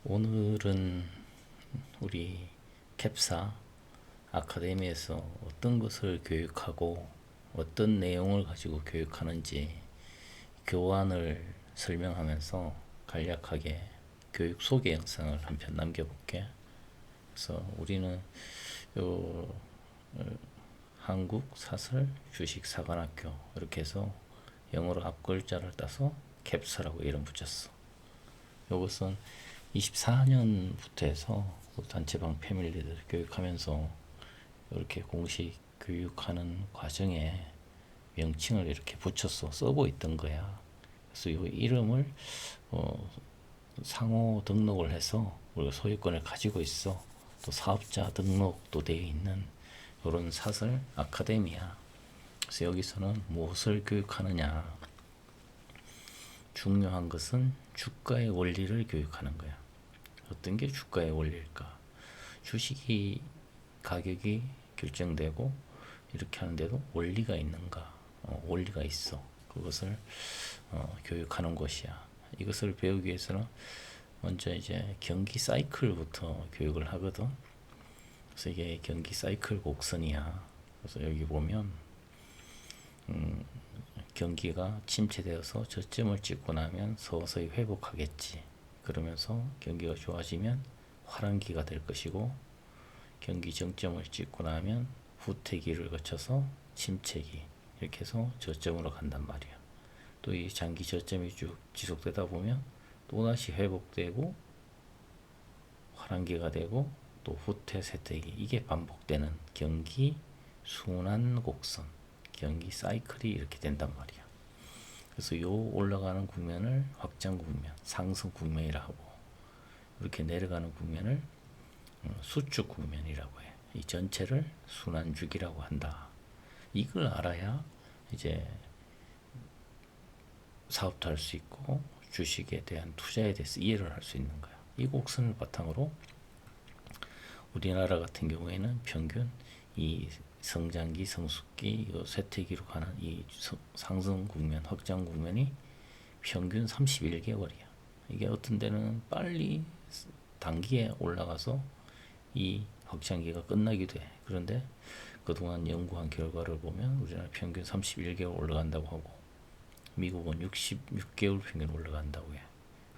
오늘은 우리 캡사 아카데미에서 어떤 것을 교육하고 어떤 내용을 가지고 교육하는지 교환을 설명하면서 간략하게 교육 소개 영상을 한 편 남겨볼게. 그래서 우리는 요 한국 사설 주식사관학교 이렇게 해서 영어로 앞글자를 따서 캡사라고 이름 붙였어. 이것은 24년부터 해서 단체방 패밀리들 교육하면서 이렇게 공식 교육하는 과정에 명칭을 이렇게 붙여서 써고 있던 거야. 그래서 이 이름을 상호 등록을 해서 우리가 소유권을 가지고 있어. 또 사업자 등록도 되어 있는 이런 사설 아카데미야. 그래서 여기서는 무엇을 교육하느냐? 중요한 것은 주가의 원리를 교육하는 거야. 어떤 게 주가의 원리일까? 주식이 가격이 결정되고 이렇게 하는데도 원리가 있는가? 원리가 있어. 그것을 교육하는 것이야. 이것을 배우기 위해서는 먼저 이제 경기 사이클부터 교육을 하거든. 그래서 이게 경기 사이클 곡선이야. 그래서 여기 보면 경기가 침체되어서 저점을 찍고 나면 서서히 회복하겠지. 그러면서 경기가 좋아지면 화랑기가 될 것이고, 경기 정점을 찍고 나면 후퇴기를 거쳐서 침체기, 이렇게 해서 저점으로 간단 말이야. 또 이 장기 저점이 쭉 지속되다 보면 또다시 회복되고 화랑기가 되고 또 후퇴 쇠퇴기, 이게 반복되는 경기 순환 곡선, 경기 사이클이 이렇게 된단 말이야. 그래서 요 올라가는 국면을 확장 국면, 상승 국면이라 하고, 이렇게 내려가는 국면을 수축 국면이라고 해. 이 전체를 순환주기라고 한다. 이걸 알아야 이제 사업도 할 수 있고 주식에 대한 투자에 대해서 이해를 할 수 있는 거야. 이 곡선을 바탕으로 우리나라 같은 경우에는 평균 이 성장기, 성숙기, 쇠퇴기로 가는 이 상승 국면, 확장 국면이 평균 31개월이야. 이게 어떤 데는 빨리 단기에 올라가서 이 확장기가 끝나기도 해. 그런데 그동안 연구한 결과를 보면 우리나라 평균 31개월 올라간다고 하고, 미국은 66개월 평균 올라간다고 해.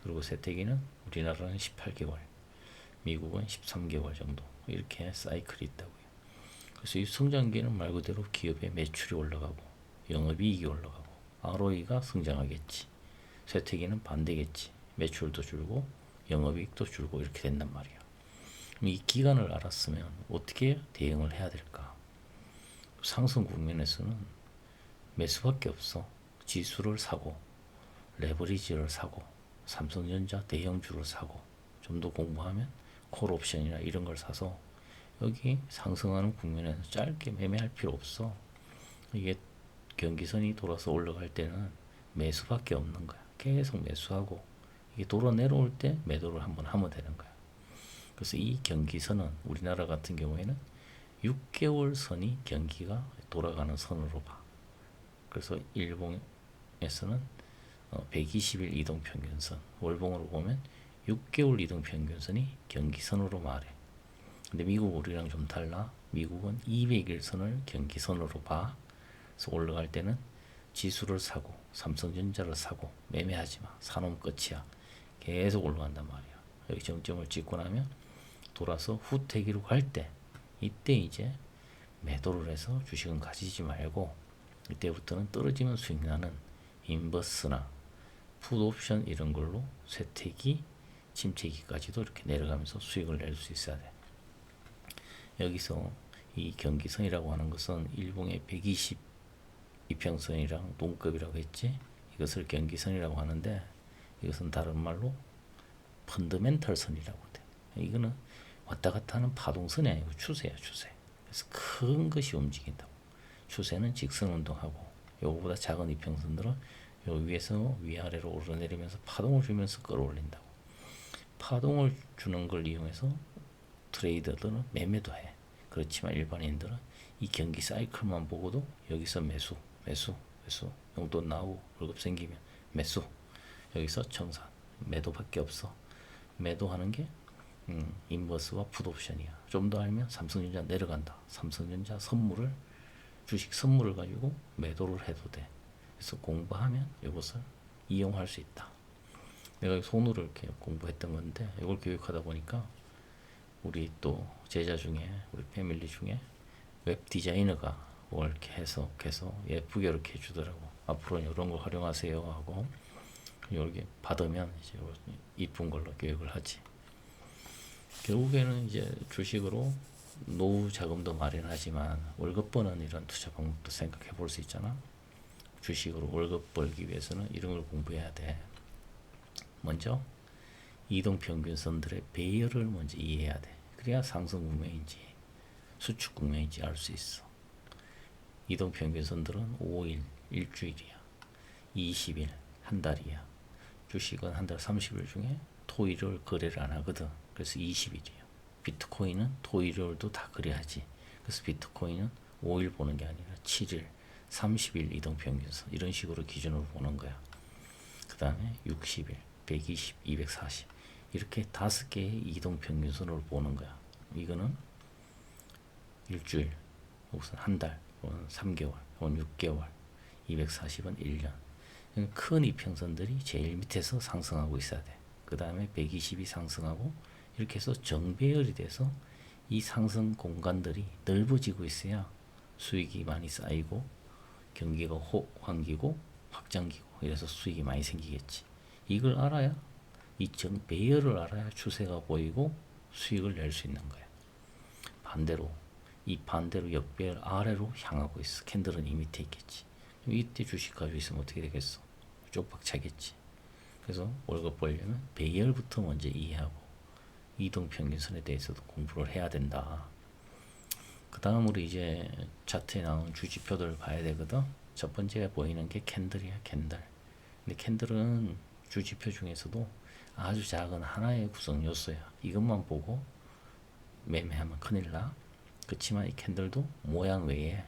그리고 쇠퇴기는 우리나라는 18개월, 미국은 13개월 정도, 이렇게 사이클이 있다고 해요. 그래서 이 성장기는 말 그대로 기업의 매출이 올라가고 영업이익이 올라가고 ROE가 성장하겠지. 쇠퇴기는 반대겠지. 매출도 줄고 영업이익도 줄고 이렇게 된단 말이야. 이 기간을 알았으면 어떻게 대응을 해야 될까? 상승 국면에서는 매수밖에 없어. 지수를 사고 레버리지를 사고 삼성전자 대형주를 사고, 좀 더 공부하면 콜옵션이나 이런 걸 사서 여기 상승하는 국면에서 짧게 매매할 필요 없어. 이게 경기선이 돌아서 올라갈 때는 매수밖에 없는 거야. 계속 매수하고 이게 돌아 내려올 때 매도를 한번 하면 되는 거야. 그래서 이 경기선은 우리나라 같은 경우에는 6개월 선이 경기가 돌아가는 선으로 봐. 그래서 일봉에서는 120일 이동평균선, 월봉으로 보면 6개월 이동평균선이 경기선으로 말해. 근데 미국 우리랑 좀 달라. 미국은 200일선을 경기선으로 봐. 그래서 올라갈 때는 지수를 사고 삼성전자를 사고 매매하지 마. 사놓으면 끝이야. 계속 올라간단 말이야. 여기 정점을 찍고 나면 돌아서 후퇴기로 갈 때, 이때 이제 매도를 해서 주식은 가지지 말고, 이때부터는 떨어지면 수익 나는 인버스나 풋옵션 이런 걸로 쇠퇴기, 침체기까지도 이렇게 내려가면서 수익을 낼 수 있어야 돼. 여기서 이 경기선이라고 하는 것은 일봉의 120 이평선이랑 동급이라고 했지. 이것을 경기선이라고 하는데, 이것은 다른 말로 펀더멘털 선이라고 돼. 이거는 왔다 갔다 하는 파동선이 아니고 추세야, 추세. 그래서 큰 것이 움직인다고. 추세는 직선 운동하고, 요거보다 작은 이평선들은 요 위에서 위아래로 오르내리면서 파동을 주면서 끌어올린다고. 파동을 주는 걸 이용해서 트레이더들은 매매도 해. 그렇지만 일반인들은 이 경기 사이클만 보고도 여기서 매수, 용돈 나오고 월급 생기면 매수, 여기서 청산, 매도밖에 없어. 매도하는 게 인버스와 풋옵션이야. 좀 더 알면 삼성전자 내려간다. 삼성전자 선물을 주식 선물을 가지고 매도를 해도 돼. 그래서 공부하면 이것을 이용할 수 있다. 내가 손으로 이렇게 공부했던 건데 이걸 교육하다 보니까 우리 또 제자 중에 우리 패밀리 중에 웹 디자이너가 뭘 이렇게 해석해서 예쁘게 이렇게 해주더라고. 앞으로는 이런 거 활용하세요 하고 이렇게 받으면 이제 이쁜 걸로 교육을 하지. 결국에는 이제 주식으로 노후 자금도 마련하지만 월급 버는 이런 투자 방법도 생각해 볼 수 있잖아. 주식으로 월급 벌기 위해서는 이런 걸 공부해야 돼. 먼저 이동평균선들의 배열을 먼저 이해해야 돼. 그래야 상승 국면인지 수축 국면인지 알 수 있어. 이동평균선들은 5일, 일주일이야. 20일, 한 달이야. 주식은 한 달 30일 중에 토일을 거래를 안 하거든. 그래서 20일이야. 비트코인은 토일월도 다 거래하지. 그래서 비트코인은 5일 보는 게 아니라 7일, 30일 이동평균선 이런 식으로 기준으로 보는 거야. 그 다음에 60일, 120, 240 이렇게 5개의 이동평균선으로 보는 거야. 이거는 일주일, 혹은 한 달, 혹은 3개월, 혹은 6개월, 240은 1년. 큰 이평선들이 제일 밑에서 상승하고 있어야 돼. 그 다음에 120이 상승하고 이렇게 해서 정배열이 돼서 이 상승 공간들이 넓어지고 있어야 수익이 많이 쌓이고 경기가 환기고 확장기고 이래서 수익이 많이 생기겠지. 이걸 알아야 이 정배열을 알아야 추세가 보이고 수익을 낼 수 있는 거야. 반대로 이 반대로 역배열 아래로 향하고 있어. 캔들은 이 밑에 있겠지. 이때 주식 가지고 있으면 어떻게 되겠어? 쪽박차겠지. 그래서 월급 벌려면 배열부터 먼저 이해하고 이동평균선에 대해서도 공부를 해야 된다. 그 다음으로 이제 차트에 나온 주지표들을 봐야 되거든. 첫 번째 보이는 게 캔들이야, 캔들. 근데 캔들은 주지표 중에서도 아주 작은 하나의 구성 요소야. 이것만 보고 매매하면 큰일 나. 그렇지만 이 캔들도 모양 외에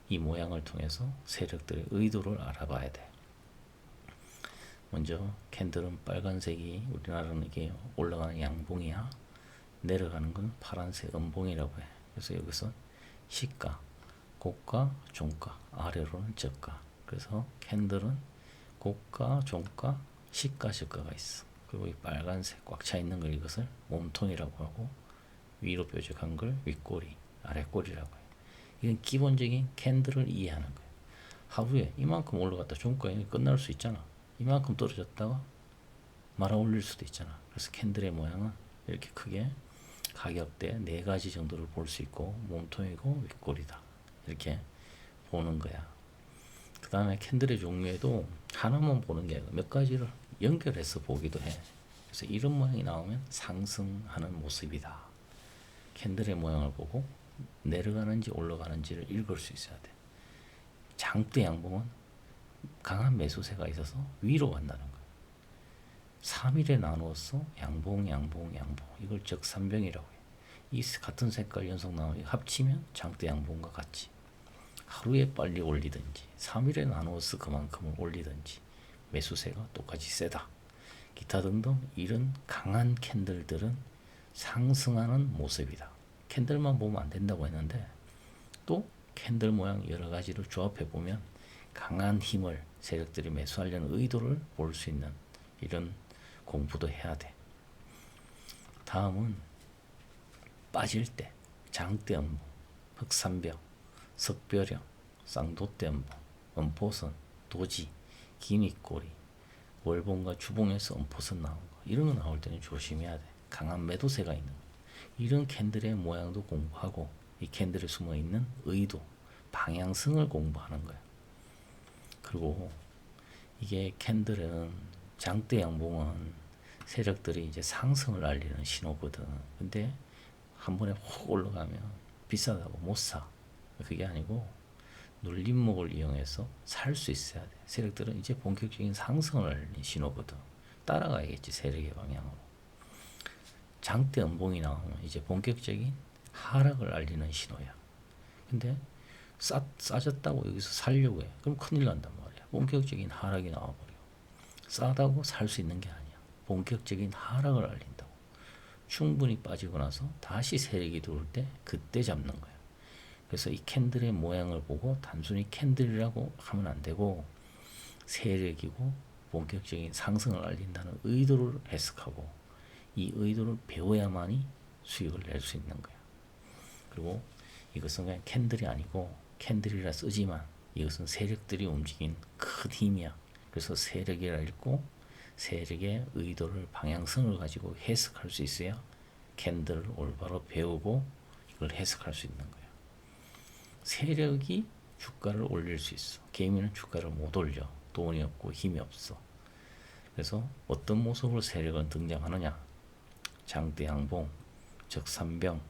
이 모양을 통해서 세력들의 의도를 알아봐야 돼. 먼저 캔들은 빨간색이 우리나라는 이게 올라가는 양봉이야. 내려가는 건 파란색 음봉이라고 해. 그래서 여기서 시가, 고가, 종가, 아래로는 저가. 그래서 캔들은 고가, 종가, 시가, 저가가 있어. 그리고 이 빨간색 꽉 차 있는 걸 이것을 몸통이라고 하고 위로 뾰족한 걸 윗꼬리, 아랫꼬리라고 해. 이건 기본적인 캔들을 이해하는 거야. 하루에 이만큼 올라갔다 종가에 끝날 수 있잖아. 이만큼 떨어졌다가 말아 올릴 수도 있잖아. 그래서 캔들의 모양은 이렇게 크게 가격대 4가지 정도를 볼 수 있고 몸통이고 윗꼬리다. 이렇게 보는 거야. 그 다음에 캔들의 종류에도 하나만 보는 게 아니라 몇 가지를 연결해서 보기도 해. 그래서 이런 모양이 나오면 상승하는 모습이다. 캔들의 모양을 보고 내려가는지 올라가는지를 읽을 수 있어야 돼. 장대 양봉은 강한 매수세가 있어서 위로 간다는 거야. 3일에 나누어서 양봉, 양봉, 양봉. 이걸 적산병이라고 해. 이 같은 색깔 연속 나오면 합치면 장대 양봉과 같이 하루에 빨리 올리든지 3일에 나누어서 그만큼을 올리든지 매수세가 똑같이 세다. 기타 등등 이런 강한 캔들들은 상승하는 모습이다. 캔들만 보면 안 된다고 했는데 또 캔들 모양 여러 가지를 조합해 보면 강한 힘을 세력들이 매수하려는 의도를 볼 수 있는 이런 공부도 해야 돼. 다음은 빠질 때 장대음봉, 흑산벽, 석별형, 쌍도대음봉, 음포선, 도지, 기믹꼬리, 월봉과 주봉에서 음포선 나온 거 이런 거 나올 때는 조심해야 돼. 강한 매도세가 있는 거. 이런 캔들의 모양도 공부하고 이 캔들에 숨어있는 의도, 방향성을 공부하는 거야. 그리고 이게 캔들은 장대 양봉은 세력들이 이제 상승을 알리는 신호거든. 근데 한 번에 확 올라가면 비싸다고 못 사. 그게 아니고 눌림목을 이용해서 살 수 있어야 돼. 세력들은 이제 본격적인 상승을 알리는 신호거든. 따라가야겠지, 세력의 방향으로. 장대 음봉이 나오면 이제 본격적인 하락을 알리는 신호야. 근데 싸졌다고 여기서 살려고 해. 그럼 큰일 난단 말이야. 본격적인 하락이 나와버려. 싸다고 살 수 있는 게 아니야. 본격적인 하락을 알린다고. 충분히 빠지고 나서 다시 세력이 들어올 때 그때 잡는 거야. 그래서 이 캔들의 모양을 보고 단순히 캔들이라고 하면 안 되고 세력이고 본격적인 상승을 알린다는 의도를 해석하고 이 의도를 배워야만이 수익을 낼 수 있는 거야. 그리고 이것은 그냥 캔들이 아니고 캔들이라 쓰지만 이것은 세력들이 움직인 큰 힘이야. 그래서 세력이라 읽고 세력의 의도를 방향성을 가지고 해석할 수 있어야 캔들을 올바로 배우고 이걸 해석할 수 있는 거야. 세력이 주가를 올릴 수 있어. 개미는 주가를 못 올려. 돈이 없고 힘이 없어. 그래서 어떤 모습으로 세력은 등장하느냐? 장대 양봉, 즉 삼병,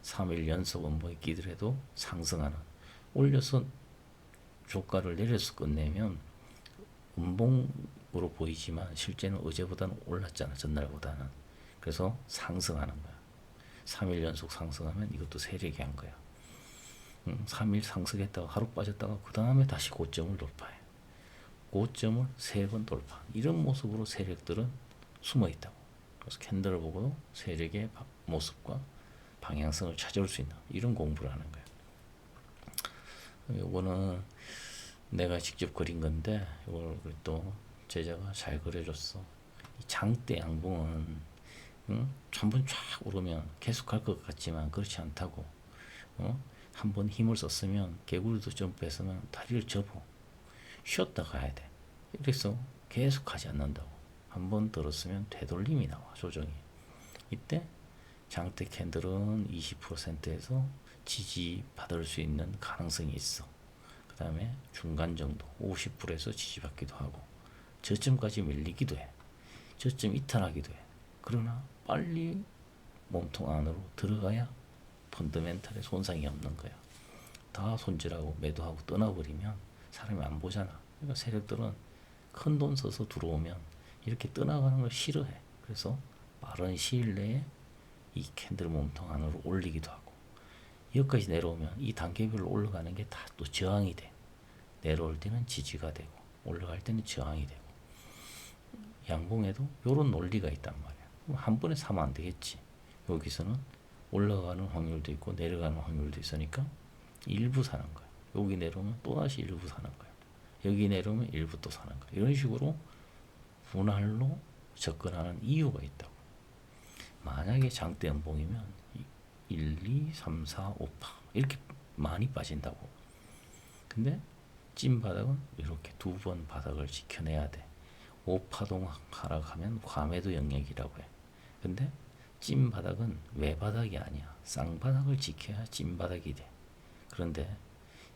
3일 연속 원목이 끼더라도 상승하는, 올려서 주가를 내려서 끝내면 음봉으로 보이지만 실제는 어제보다는 올랐잖아. 전날보다는. 그래서 상승하는 거야. 3일 연속 상승하면 이것도 세력이 한 거야. 3일 상승했다가 하루 빠졌다가 그 다음에 다시 고점을 돌파해. 고점을 3번 돌파. 이런 모습으로 세력들은 숨어 있다고. 그래서 캔들을 보고도 세력의 모습과 방향성을 찾아올 수 있는 이런 공부를 하는 거야. 이거는 내가 직접 그린 건데 이걸 또 제자가 잘 그려줬어. 이 장대 양봉은 한번 쫙 오르면 계속 갈 것 같지만 그렇지 않다고. 한번 힘을 썼으면 개구리도 점프했으면 다리를 접어 쉬었다 가야 돼. 그래서 계속 가지 않는다고. 한번 들었으면 되돌림이 나와. 조정이. 이때 장대 캔들은 20%에서 지지받을 수 있는 가능성이 있어. 그 다음에 중간 정도 50%에서 지지받기도 하고 저점까지 밀리기도 해. 저점 이탈하기도 해. 그러나 빨리 몸통 안으로 들어가야 펀더멘탈에 손상이 없는 거야. 다 손절하고 매도하고 떠나버리면 사람이 안 보잖아. 그러니까 세력들은 큰 돈 써서 들어오면 이렇게 떠나가는 걸 싫어해. 그래서 빠른 시일 내에 이 캔들 몸통 안으로 올리기도 하고 여기까지 내려오면 이 단계별로 올라가는 게 다 또 저항이 돼. 내려올 때는 지지가 되고 올라갈 때는 저항이 되고 양봉에도 이런 논리가 있단 말이야. 한 번에 사면 안 되겠지. 여기서는 올라가는 확률도 있고 내려가는 확률도 있으니까 일부 사는 거야. 여기 내려오면 또다시 일부 사는 거야. 여기 내려오면 일부 또 사는 거야. 이런 식으로 분할로 접근하는 이유가 있다고. 만약에 장대 연봉이면 1, 2, 3, 4, 5파 이렇게 많이 빠진다고. 근데 찐 바닥은 이렇게 2번 바닥을 지켜내야 돼. 5파동 하락하면 과매도 영역이라고 해. 근데 찐 바닥은 외바닥이 아니야. 쌍바닥을 지켜야 찐 바닥이 돼. 그런데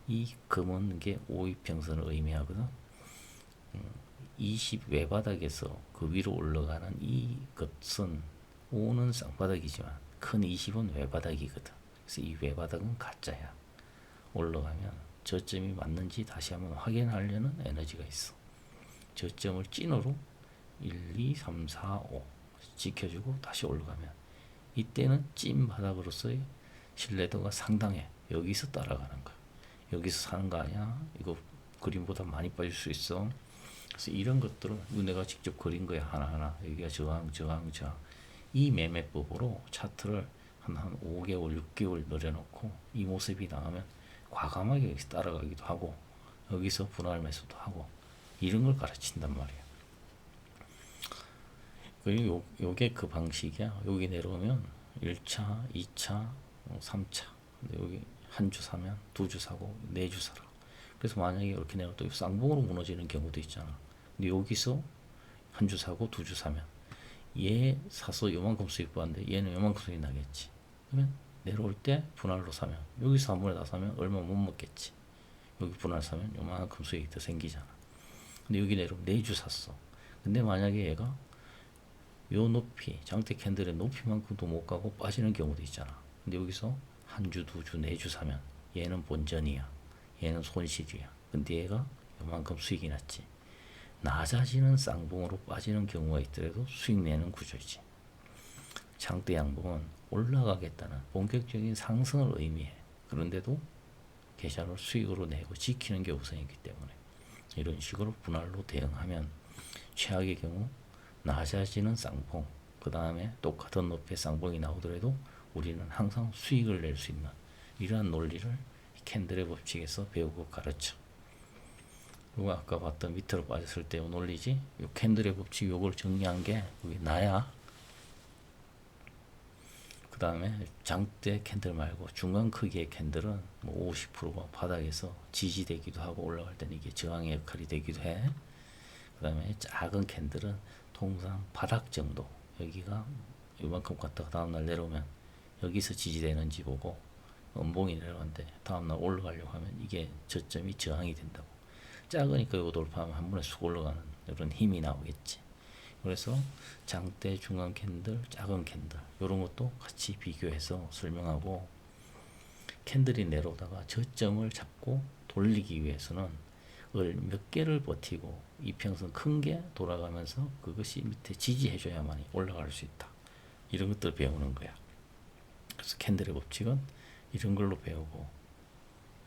이 검은 게 오이평선을 의미하거든. 20 외바닥에서 그 위로 올라가는 이것은 5는 쌍바닥이지만 큰 20은 외바닥이거든. 그래서 이 외바닥은 가짜야. 올라가면 저점이 맞는지 다시 한번 확인하려는 에너지가 있어. 저점을 찐으로 1, 2, 3, 4, 5 지켜주고 다시 올라가면 이때는 찐 바닥으로서의 신뢰도가 상당해. 여기서 따라가는 거야. 여기서 사는 거 아니야? 이거 그림보다 많이 빠질 수 있어. 그래서 이런 것들은 내가 직접 그린 거야. 하나하나. 여기가 저항. 이 매매법으로 차트를 한 5개월, 6개월 늘려놓고 이 모습이 나오면 과감하게 여기서 따라가기도 하고 여기서 분할 매수도 하고 이런 걸 가르친단 말이야. 그리고 요게 그 방식이야. 여기 내려오면 1차, 2차, 3차. 근데 여기 한 주 사면 2주 사고 4주 사라. 그래서 만약에 이렇게 내려올 때 쌍봉으로 무너지는 경우도 있잖아. 근데 여기서 한 주 사고 2주 사면 얘 사서 요만큼 수익 봤는데 얘는 요만큼 수익 나겠지. 그러면 내려올 때 분할로 사면 여기서 한 번에 다 사면 얼마 못 먹겠지. 여기 분할 사면 요만큼 수익이 더 생기잖아. 근데 여기 내려오면 4주 샀어. 근데 만약에 얘가 요 높이, 장대 캔들의 높이만큼도 못 가고 빠지는 경우도 있잖아. 근데 여기서 한 주, 2주, 4주 사면 얘는 본전이야. 얘는 손실이야. 근데 얘가 요만큼 수익이 났지. 낮아지는 쌍봉으로 빠지는 경우가 있더라도 수익 내는 구조이지. 장대 양봉은 올라가겠다는 본격적인 상승을 의미해. 그런데도 계좌를 수익으로 내고 지키는 게 우선이기 때문에 이런 식으로 분할로 대응하면 최악의 경우 낮아지는 쌍봉, 그 다음에 똑같은 높이의 쌍봉이 나오더라도 우리는 항상 수익을 낼 수 있는 이러한 논리를 캔들의 법칙에서 배우고 가르쳐. 그리고 아까 봤던 밑으로 빠졌을 때 논리지. 요 캔들의 법칙 요걸 정리한 게 그게 나야. 그 다음에 장대 캔들 말고 중간 크기의 캔들은 뭐 50%가 바닥에서 지지되기도 하고 올라갈 때는 이게 저항의 역할이 되기도 해. 그 다음에 작은 캔들은 통상 바닥 정도, 여기가 이만큼 갔다가 다음날 내려오면 여기서 지지되는지 보고 음봉이 내려오는데 다음날 올라가려고 하면 이게 저점이 저항이 된다고. 작으니까 이거 돌파하면 한 번에 쑥 올라가는 이런 힘이 나오겠지. 그래서 장대, 중간 캔들, 작은 캔들 이런 것도 같이 비교해서 설명하고, 캔들이 내려오다가 저점을 잡고 돌리기 위해서는 몇 개를 버티고 이평선 큰 게 돌아가면서 그것이 밑에 지지해줘야만 올라갈 수 있다. 이런 것들 배우는 거야. 그래서 캔들의 법칙은 이런 걸로 배우고,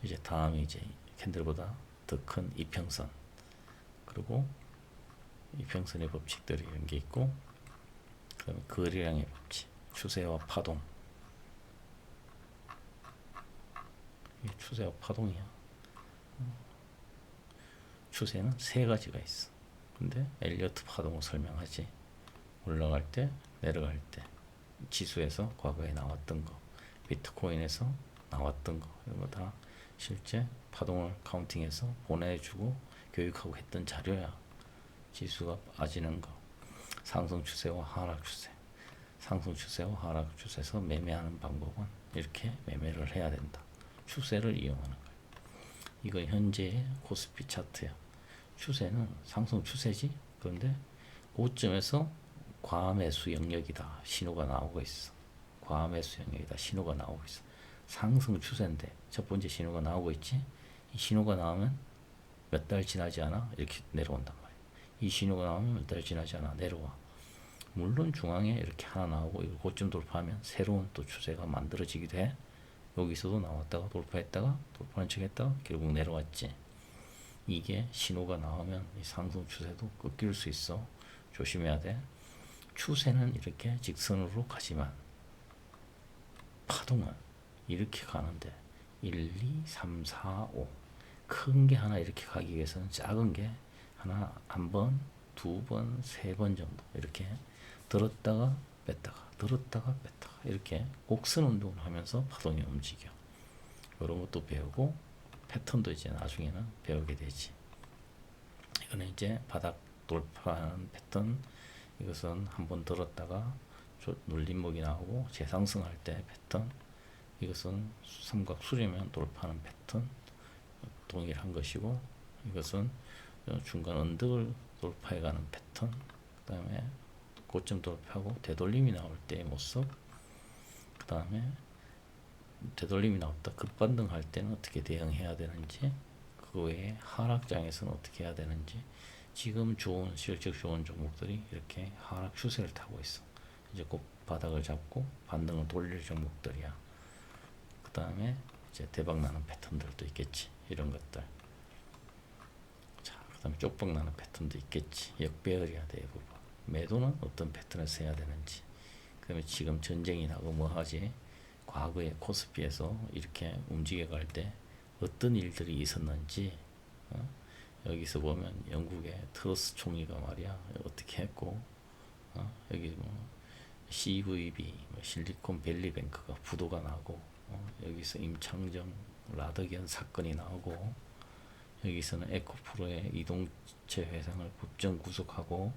이제 다음에 이제 캔들보다 더 큰 이평선, 그리고 이평선의 법칙들이 이런 게 있고, 그다음에 거래량의 법칙, 추세와 파동. 이게 추세와 파동이야. 추세는 세 가지가 있어. 근데 엘리어트 파동을 설명하지. 올라갈 때, 내려갈 때, 지수에서 과거에 나왔던 거, 비트코인에서 나왔던 거, 이런 거 다 실제 파동을 카운팅해서 보내주고 교육하고 했던 자료야. 지수가 빠지는 거, 상승 추세와 하락 추세, 상승 추세와 하락 추세에서 매매하는 방법은 이렇게 매매를 해야 된다. 추세를 이용하는 거야. 이거 현재의 코스피 차트야. 추세는 상승 추세지. 그런데 고점에서 과매수 영역이다 신호가 나오고 있어. 과매수 영역이다 신호가 나오고 있어. 상승 추세인데 첫 번째 신호가 나오고 있지. 이 신호가 나오면 몇 달 지나지 않아 이렇게 내려온단 말이야. 이 신호가 나오면 몇 달 지나지 않아 내려와. 물론 중앙에 이렇게 하나 나오고 이거 고점 돌파하면 새로운 또 추세가 만들어지기도 해. 여기서도 나왔다가 돌파했다가 돌파한 척 했다가 결국 내려왔지. 이게 신호가 나오면 이 상승 추세도 꺾일 수 있어. 조심해야 돼. 추세는 이렇게 직선으로 가지만 파동은 이렇게 가는데 1, 2, 3, 4, 5 큰 게 하나 이렇게 가기 위해서는 작은 게 하나, 한 번, 두 번, 세 번 정도 이렇게 들었다가 뺐다가 들었다가 뺐다가 이렇게 곡선 운동을 하면서 파동이 움직여. 이런 것도 배우고 패턴도 이제 나중에는 배우게 되지. 이거는 이제 바닥 돌파하는 패턴. 이것은 한번 들었다가 눌림목이 나오고 재상승할 때 패턴. 이것은 삼각 수렴면 돌파하는 패턴 동일한 것이고, 이것은 중간 언덕을 돌파해가는 패턴. 그 다음에 고점 돌파하고 되돌림이 나올 때의 모습. 그 다음에 되돌림이 나왔다 급반등할 때는 어떻게 대응해야 되는지, 그 외에 하락장에서는 어떻게 해야 되는지. 지금 좋은 실적 좋은 종목들이 이렇게 하락 추세를 타고 있어. 이제 꼭 바닥을 잡고 반등을 돌릴 종목들이야. 그 다음에 이제 대박 나는 패턴들도 있겠지. 이런 것들. 자, 그 다음에 쪽박 나는 패턴도 있겠지. 역배열이야 대부분. 매도는 어떤 패턴에서 해야 되는지. 그 다음에 지금 전쟁이 나고 뭐 하지. 과거에 코스피에서 이렇게 움직여 갈 때 어떤 일들이 있었는지. 여기서 보면 영국의 트러스 총리가 말이야 어떻게 했고, 여기 뭐 CVB 뭐 실리콘밸리 뱅크가 부도가 나고, 여기서 임창정 라더기안 사건이 나오고, 여기서는 에코프로의 이동채 회장을 법정 구속하고,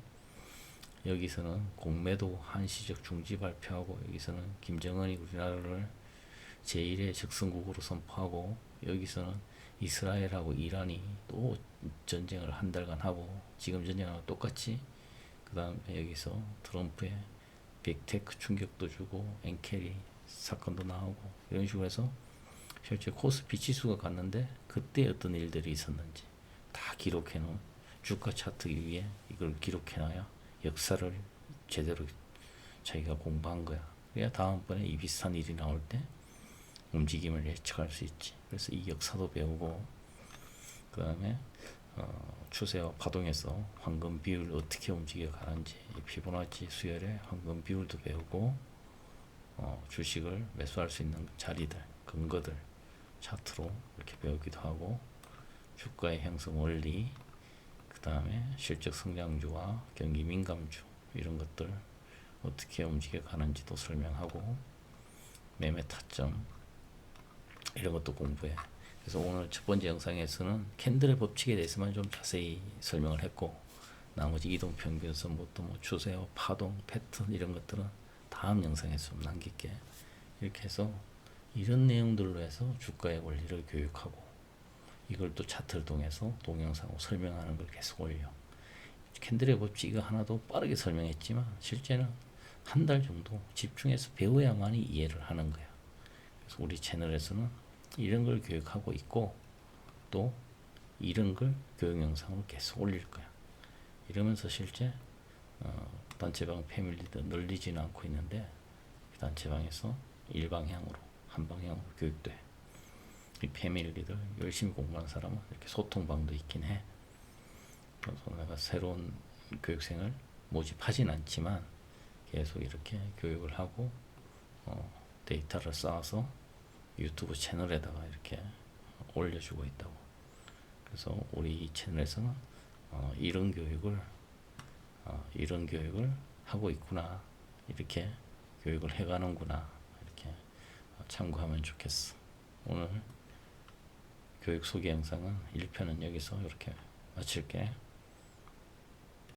여기서는 공매도 한시적 중지 발표하고, 여기서는 김정은이 우리나라를 제1의 적성국으로 선포하고, 여기서는 이스라엘하고 이란이 또 전쟁을 한 달간 하고, 지금 전쟁하고 똑같이. 그 다음에 여기서 트럼프의 빅테크 충격도 주고 엔캐리 사건도 나오고, 이런 식으로 해서 실제 코스피 지수가 갔는데 그때 어떤 일들이 있었는지 다 기록해 놓은 주가 차트 위에 이걸 기록해 놔야 역사를 제대로 자기가 공부한 거야. 그래야 다음번에 이 비슷한 일이 나올 때 움직임을 예측할 수 있지. 그래서 이 역사도 배우고, 그 다음에 추세와 파동에서 황금 비율 어떻게 움직여 가는지, 피보나치 수열의 황금 비율도 배우고, 주식을 매수할 수 있는 자리들, 근거들 차트로 이렇게 배우기도 하고, 주가의 형성 원리, 그 다음에 실적 성장주와 경기 민감주 이런 것들 어떻게 움직여 가는지도 설명하고, 매매 타점 이런 것도 공부해. 그래서 오늘 첫 번째 영상에서는 캔들의 법칙에 대해서만 좀 자세히 설명을 했고, 나머지 이동평균선부터 뭐 추세와 파동, 패턴 이런 것들은 다음 영상에서 좀 남길게. 이렇게 해서 이런 내용들로 해서 주가의 원리를 교육하고, 이걸 또 차트를 통해서 동영상으로 설명하는 걸 계속 올려. 캔들의 법칙 이거 하나도 빠르게 설명했지만 실제는 한 달 정도 집중해서 배워야만이 이해를 하는 거야. 그래서 우리 채널에서는 이런 걸 교육하고 있고, 또 이런 걸 교육 영상으로 계속 올릴 거야. 이러면서 실제 단체방 패밀리도 늘리지는 않고 있는데, 단체방에서 일방향으로 한 방향으로 교육돼. 이 패밀리들 열심히 공부하는 사람은 이렇게 소통방도 있긴 해. 그래서 내가 새로운 교육생을 모집하진 않지만 계속 이렇게 교육을 하고 데이터를 쌓아서 유튜브 채널에다가 이렇게 올려주고 있다고. 그래서 우리 채널에서는 이런 교육을 하고 있구나, 이렇게 교육을 해가는구나, 이렇게 참고하면 좋겠어. 오늘 교육 소개 영상은 1편은 여기서 이렇게 마칠게.